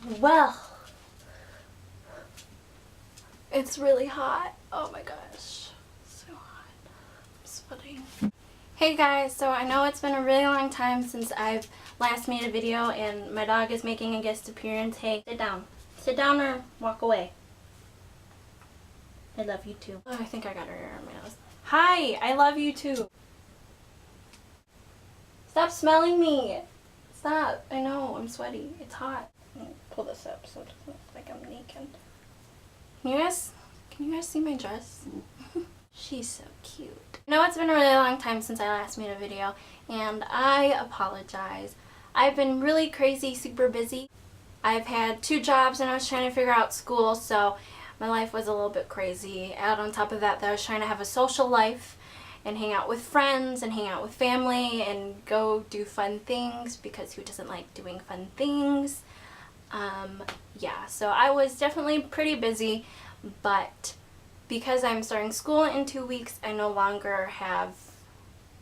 Well, it's really hot. Oh my gosh, so hot. I'm sweating. Hey guys, so I know it's been a really long time since I've last made a video and my dog is making a guest appearance. Hey, sit down. Sit down or walk away. I love you too. Oh, I think I got her hair on my nose. Hi, I love you too. Stop smelling me. Stop. I know, I'm sweaty. It's hot. Pull this up so it doesn't look like I'm naked. Can you guys see my dress? She's so cute. I know it's been a really long time since I last made a video, and I apologize. I've been really crazy, super busy. I've had 2 jobs and I was trying to figure out school, so my life was a little bit crazy. Add on top of that, I was trying to have a social life and hang out with friends and hang out with family and go do fun things, because who doesn't like doing fun things? Yeah, so I was definitely pretty busy, but because I'm starting school in 2 weeks, I no longer have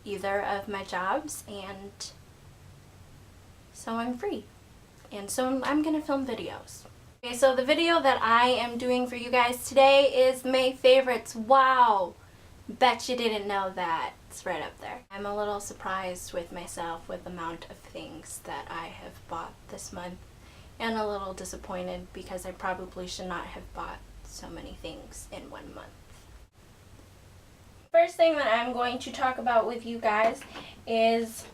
either of my jobs, and so I'm free. And so I'm gonna film videos. Okay, so the video that I am doing for you guys today is May favorites. Wow! Bet you didn't know that. It's right up there. I'm a little surprised with myself with the amount of things that I have bought this month, and a little disappointed because I probably should not have bought so many things in 1 month. First thing that I'm going to talk about with you guys is,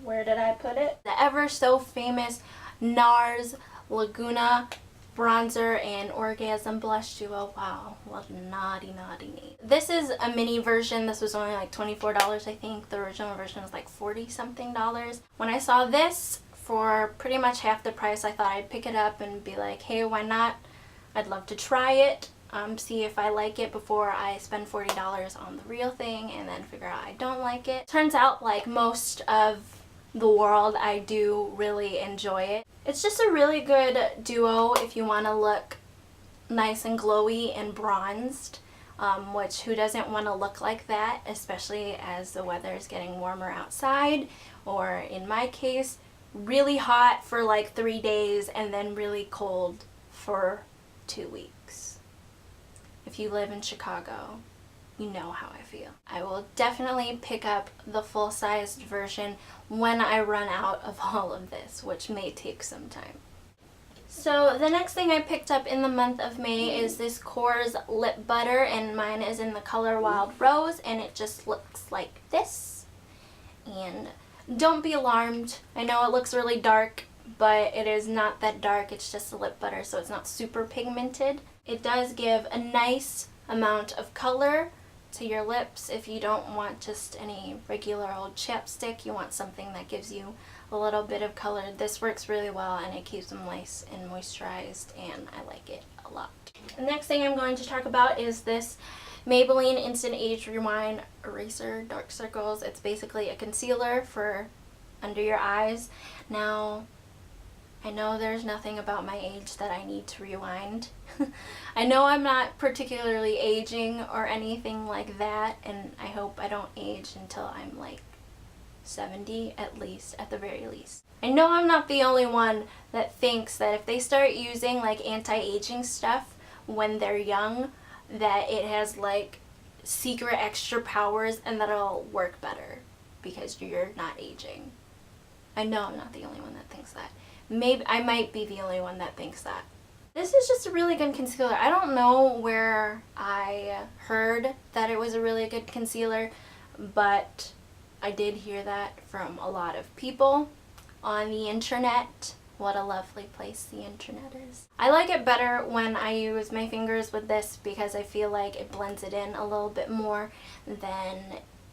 where did I put it? The ever so famous NARS Laguna Bronzer and Orgasm Blush Duo. Wow, what naughty. This is a mini version. This was only like $24, I think. The original version was like $40 something. When I saw this for pretty much half the price, I thought I'd pick it up and be like, hey, why not? I'd love to try it, see if I like it before I spend $40 on the real thing and then figure out I don't like it. Turns out, like most of the world, I do really enjoy it. It's just a really good duo if you want to look nice and glowy and bronzed, which who doesn't want to look like that, especially as the weather is getting warmer outside, or in my case, really hot for like 3 days and then really cold for 2 weeks. If you live in Chicago, you know how I feel. I will definitely pick up the full-sized version when I run out of all of this, which may take some time. So the next thing I picked up in the month of May is this Korres lip butter, and mine is in the color Wild Rose, and it just looks like this. And don't be alarmed. I know it looks really dark, but it is not that dark. It's just a lip butter, so it's not super pigmented. It does give a nice amount of color to your lips. If you don't want just any regular old chapstick, you want something that gives you a little bit of color, this works really well, and it keeps them nice and moisturized, and I like it a lot. The next thing I'm going to talk about is this Maybelline Instant Age Rewind Eraser Dark Circles. It's basically a concealer for under your eyes. Now, I know there's nothing about my age that I need to rewind. I know I'm not particularly aging or anything like that, and I hope I don't age until I'm like 70 at least, at the very least. I know I'm not the only one that thinks that if they start using like anti-aging stuff when they're young, that it has like secret extra powers and that it'll work better because you're not aging. I know I'm not the only one that thinks that. Maybe I might be the only one that thinks that. This is just a really good concealer. I don't know where I heard that it was a really good concealer, but I did hear that from a lot of people on the internet. What a lovely place the internet is. I like it better when I use my fingers with this because I feel like it blends it in a little bit more than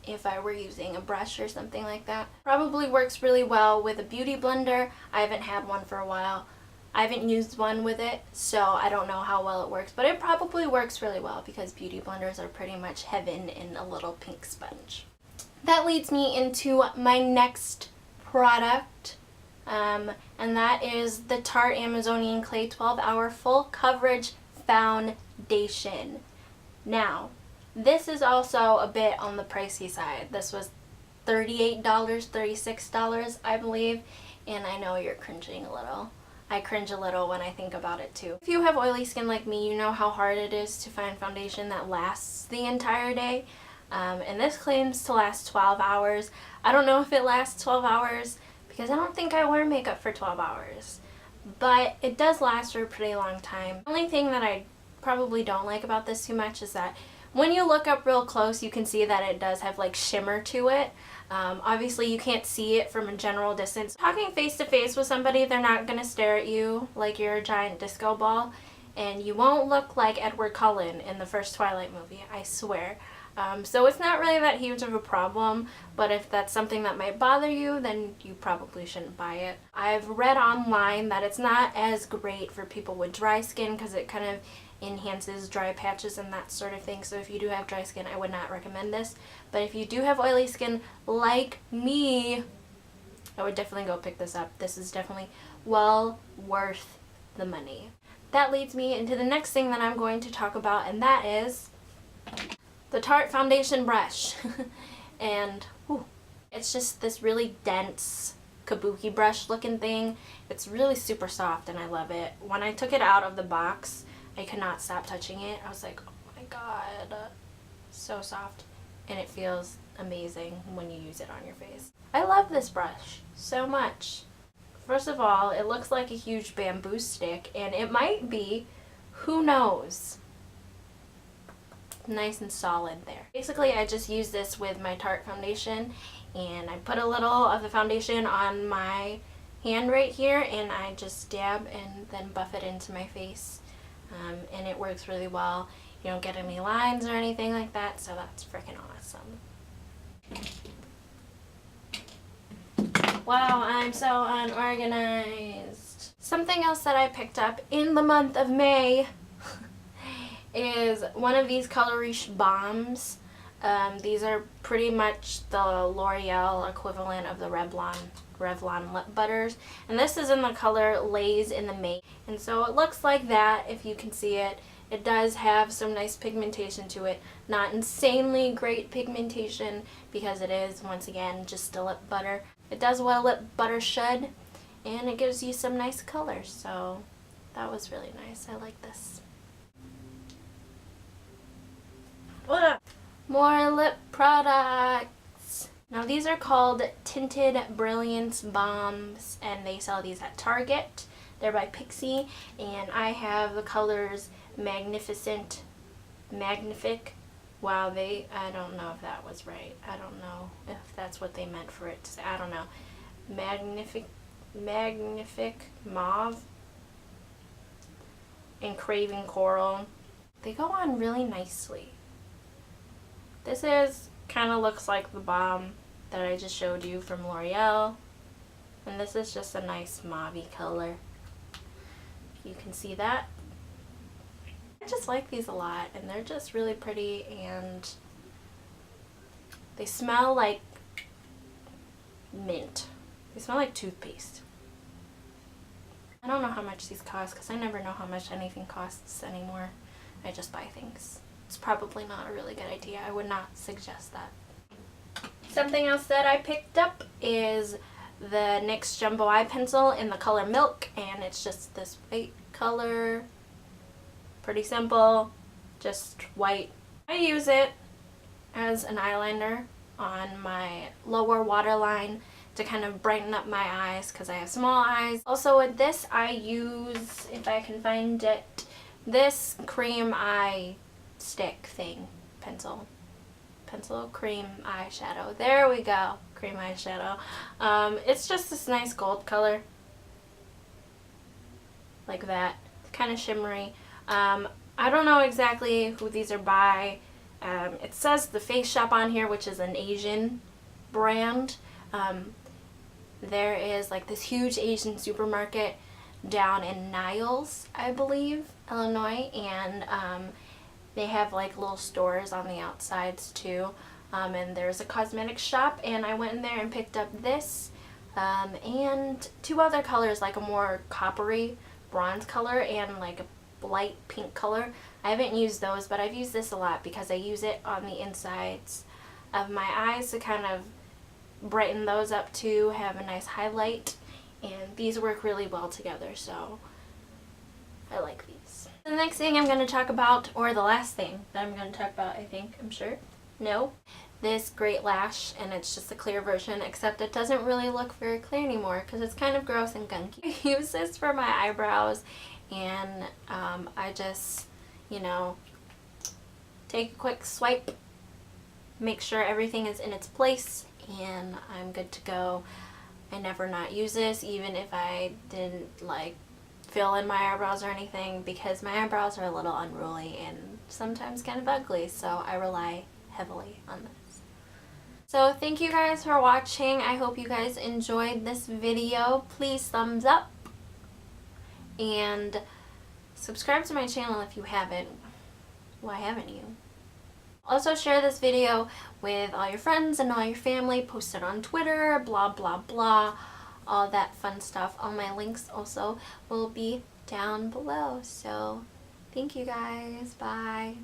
if I were using a brush or something like that. Probably works really well with a beauty blender. I haven't had one for a while. I haven't used one with it, so I don't know how well it works, but it probably works really well because beauty blenders are pretty much heaven in a little pink sponge. That leads me into my next product, and that is the Tarte Amazonian Clay 12-Hour Full Coverage Foundation. Now, this is also a bit on the pricey side. This was $38, $36, I believe, and I know you're cringing a little. I cringe a little when I think about it too. If you have oily skin like me, you know how hard it is to find foundation that lasts the entire day. And this claims to last 12 hours. I don't know if it lasts 12 hours because I don't think I wear makeup for 12 hours. But it does last for a pretty long time. The only thing that I probably don't like about this too much is that when you look up real close, you can see that it does have like shimmer to it. Obviously you can't see it from a general distance. Talking face to face with somebody, they're not going to stare at you like you're a giant disco ball, and you won't look like Edward Cullen in the first Twilight movie, I swear. So it's not really that huge of a problem, but if that's something that might bother you, then you probably shouldn't buy it. I've read online that it's not as great for people with dry skin because it kind of enhances dry patches and that sort of thing. So if you do have dry skin, I would not recommend this. But if you do have oily skin like me, I would definitely go pick this up. This is definitely well worth the money. That leads me into the next thing that I'm going to talk about, and that is the Tarte foundation brush. And whew, it's just this really dense kabuki brush looking thing. It's really super soft and I love it. When I took it out of the box, I could not stop touching it. I was like, oh my god, so soft, and it feels amazing when you use it on your face. I love this brush so much. First of all, it looks like a huge bamboo stick, and it might be, who knows. Nice and solid there. Basically, I just use this with my Tarte foundation, and I put a little of the foundation on my hand right here, and I just dab and then buff it into my face. And it works really well. You don't get any lines or anything like that, so that's freaking awesome. Wow, I'm so unorganized. Something else that I picked up in the month of May is one of these Color Riche bombs. These are pretty much the L'Oreal equivalent of the Revlon lip butters, and this is in the color Lays in the Make, and so it looks like that if you can see it. It does have some nice pigmentation to it, not insanely great pigmentation because it is, once again, just a lip butter. It does what a lip butter should, and it gives you some nice colors, so that was really nice. I like this. More lip products. Now these are called Tinted Brilliance Bombs, and they sell these at Target. They're by Pixi, and I have the colors Magnificent, Magnific. Wow, I don't know if that was right. I don't know if that's what they meant for it to say. I don't know. Magnific Mauve, and Craving Coral. They go on really nicely. This kind of looks like the bomb that I just showed you from L'Oreal, and this is just a nice mauve-y color. You can see that. I just like these a lot, and they're just really pretty, and they smell like mint. They smell like toothpaste. I don't know how much these cost because I never know how much anything costs anymore. I just buy things. It's probably not a really good idea. I would not suggest that. Something else that I picked up is the NYX Jumbo Eye Pencil in the color Milk, and it's just this white color. Pretty simple, just white. I use it as an eyeliner on my lower waterline to kind of brighten up my eyes because I have small eyes. Also with this, I use, if I can find it, this cream eye stick thing, pencil cream eyeshadow. There we go, cream eyeshadow. It's just this nice gold color, like that. It's kind of shimmery. I don't know exactly who these are by. It says The Face Shop on here, which is an Asian brand. There is like this huge Asian supermarket down in Niles, I believe, Illinois, and they have like little stores on the outsides too. And there's a cosmetics shop, and I went in there and picked up this and two other colors, like a more coppery bronze color and like a light pink color. I haven't used those, but I've used this a lot because I use it on the insides of my eyes to kind of brighten those up too, have a nice highlight, and these work really well together, so I like these. The next thing I'm going to talk about, or the last thing that I'm going to talk about, I'm sure, no, this Great Lash, and it's just a clear version, except it doesn't really look very clear anymore because it's kind of gross and gunky. I use this for my eyebrows, and I just, you know, take a quick swipe, make sure everything is in its place, and I'm good to go. I never not use this, even if I didn't like fill in my eyebrows or anything, because my eyebrows are a little unruly and sometimes kind of ugly, so I rely heavily on this. So thank you guys for watching. I hope you guys enjoyed this video. Please thumbs up and subscribe to my channel if you haven't. Why haven't you? Also share this video with all your friends and all your family. Post it on Twitter, blah blah blah, all that fun stuff. All my links also will be down below. So thank you guys. Bye.